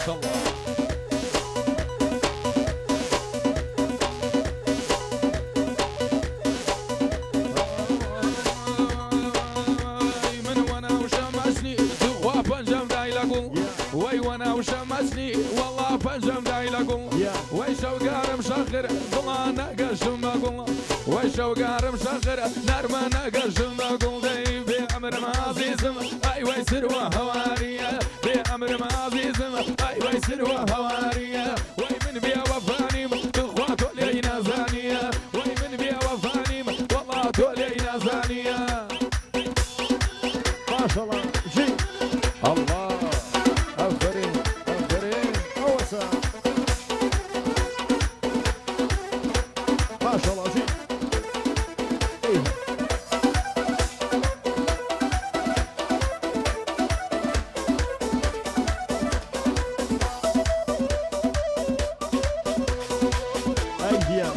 شاء الله. وي وانا وشمسني والله فنجم دايلكم وي شوقار مشخر ضلانا قشم بقول وي شوقار مشخر نرمانا قشم بقول داي بأمر معزيزم اي وي سروة هوارية بأمر معزيزم اي وي سروة هوارية وي من بيا وفانيم اخوات ولينا زانية وي من بيا وفانيم والله تولينا زانية. ما شاء الله جي الله ما شاء الله زين. ايديا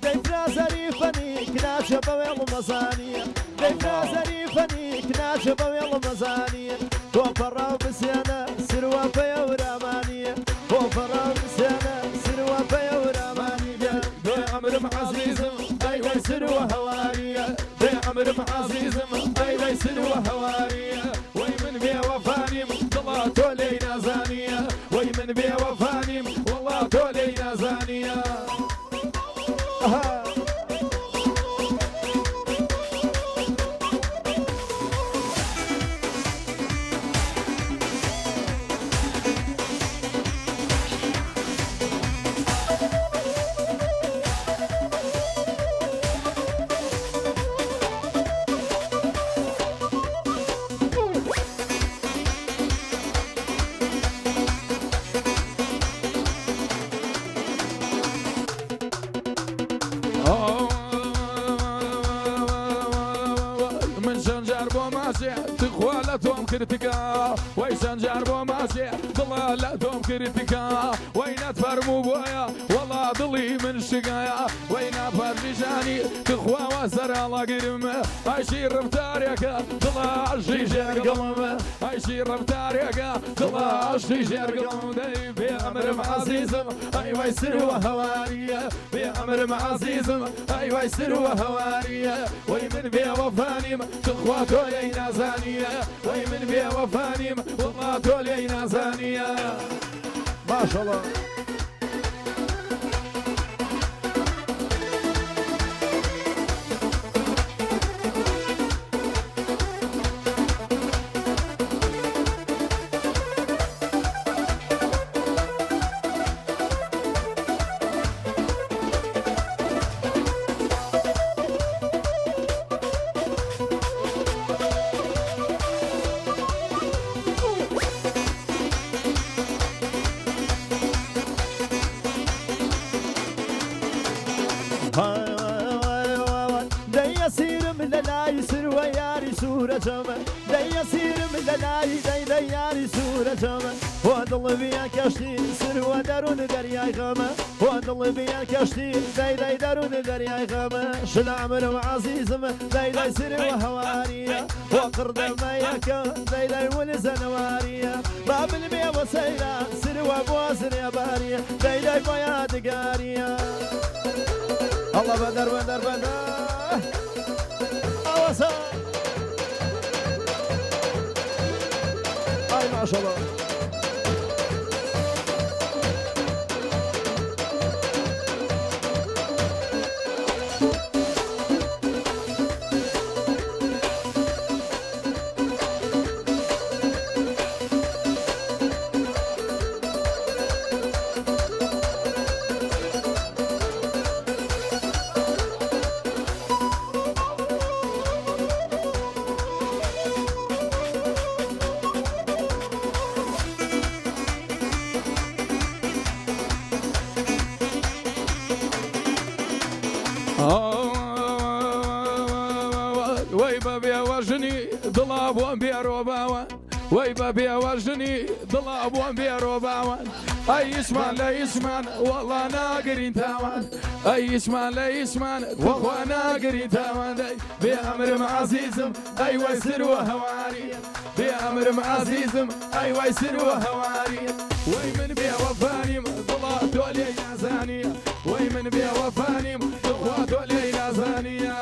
ديفنا زريفني كناشة بويل مصانية ديفنا زريفني كناشة بويل مصانية وفرا بسيانا سروة فيا ورامانية وفرا بسيانا سروة فيا ورامانية بأمر معزيزم أيوة سروة هوارية بأمر معزيزم أيوة سروة هوارية وي من بيا وفانيم والله تولينا زانية وي من بيا وفانيم والله تولينا زانية. ضلالتهم كرتكا ويسان جاربو ماسي ضلالتهم كرتكا وين تفرموا بويا والله ضلي من شقايا وين فرجاني تخوا وزر الله قرم عشير بتاريكا ضلا شجر قلم عشير بتاريكا ضلا شجر قلم داي بأمر معزيزم ايوا يسر وهواريه بأمر معزيزم ايوا يسر وهواريه ويمن بيا وفانيم تخوا تولينا زانيه ويمن بيا وفانيم والله تولينا زانيه ما شاء الله. دي يصير من لا يصير وياري سورة جمع دي يصير من لا دي ياري سورة جمع وضل بيا كشتي سر ودرون درياي غما وضل بيا كشتي دي درون درياي غما شل عمر عزيزم دي سر وهوارية وقرد ما يكا دي ولزن وارية باب المية وسيلة سر وبوازن يا بارية دي بيا دقارية الله بدر بدر بدر أوسع أي ما شاء الله. ويبا بيا وجني ضلاب وانبيا روباوان ويبا بيا وجني ضلاب وانبيا روباوان اي يسمان لا يسمان والله ناقرين تاوان اي يسمان لا يسمان والله ناقرين تاوان بأمر معزيزم اي ويسر وهواري بأمر معزيزم اي ويسر وهواري ويمن بيا وفاني ضلات ولينا زانية ويمن بيا وفاني ضلات ولينا زانية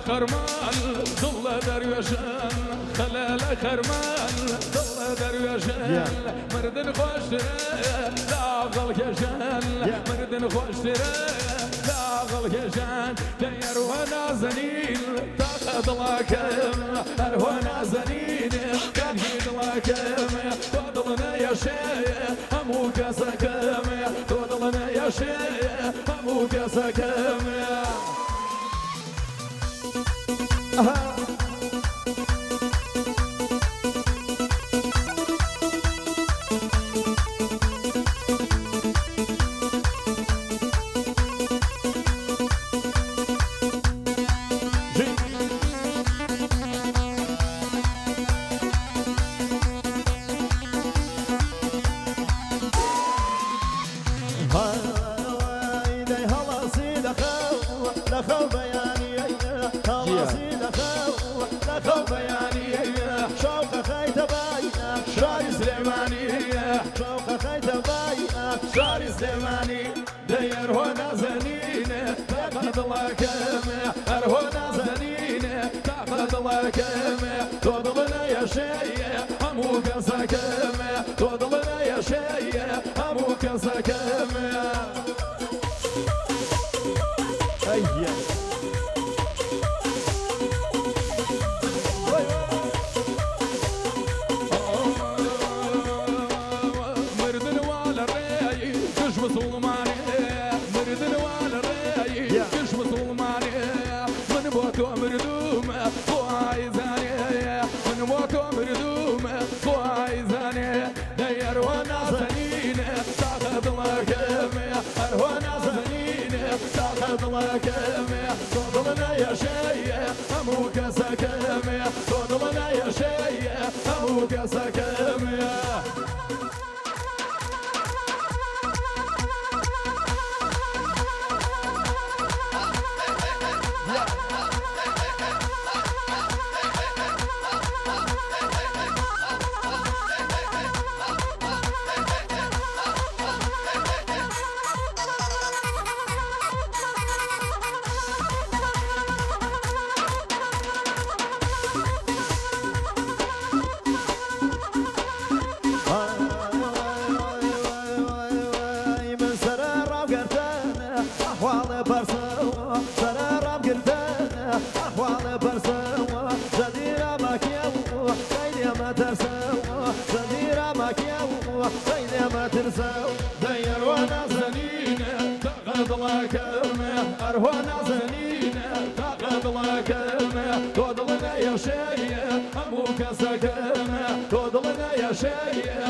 خرمان ضل درويشان خلال خرمان ضل درويشان مرد خوش لاغل كشان مرد خوش لاغل كشان دير ونازنين تاخذ لكم اروانا زنين كان هيد لكم تضلنا يا شيء همو كسكم تضلنا يا شيء همو كسكم دير هنا زنينة تاخذ لكم هنا زنينة تاخذ لكم تضلنا يا شيء همو كسكم تضلنا يا شيء همو كسكم مردن ولا الرأي كش مسلماني مردن ولا الرأي كش مسلماني من موتو مردوم فايزاني من موتو مردوم فايزاني دير وانا زنين تاخذ لكم وانا زنين تاخذ لكم تضلنا يا شيء همو كسكم تضلنا يا شيء همو كسكم دير وانا زنينة تاخذ لكم اروانا زنينة تاخذ لكم تضلنا يا شيء همو كسكم تضلنا يا شيء